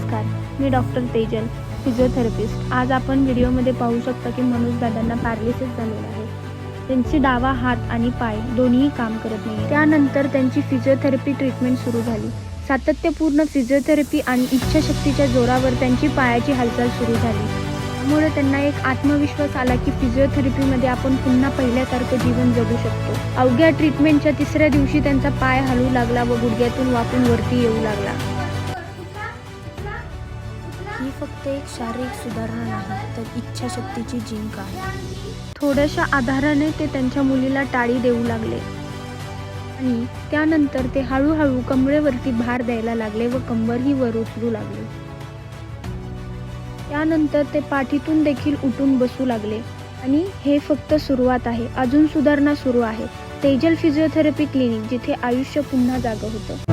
नमस्कार, मी doctor Tejal, physiotherapist. आज आपण व्हिडिओमध्ये पाहू शकता की मनोज दादांना पॅरालिसिस झालेला आहे. त्यांची डावा हात आणि पाय दोन्हीही काम करत नाही. त्यानंतर त्यांची फिजिओथेरपी ट्रीटमेंट सुरू झाली. सातत्यपूर्ण फिजिओथेरपी आणि इच्छाशक्तीच्या जोरावर त्यांची पायाची हालचाल सुरू झाली. त्यामुळे त्यांना एक आत्मविश्वास आला की फिजिओथेरपीमध्ये आपण पुन्हा पहिल्यासारखं जीवन जगू शकतो. अवघ्या ट्रीटमेंटच्या तिसऱ्या दिवशी त्यांचा पाय हलू लागला व गुडघ्यातून वाकून वरती येऊ लागला. ही फक्त एक शारीरिक सुधारणा नाही, तर इच्छाशक्तीची जिंक आहे. थोड्याशा आधाराने ते त्यांच्या मुलीला टाळी देऊ लागले आणि त्यानंतर ते हळूहळू कमरेवरती भार द्यायला लागले व कंबरही वर उचलू लागले. त्यानंतर ते पाठीतून देखील उठून बसू लागले आणि हे फक्त सुरुवात आहे. अजून सुधारणा सुरू आहे. तेजल फिजिओथेरपी क्लिनिक, जिथे आयुष्य पुन्हा जागं होतं.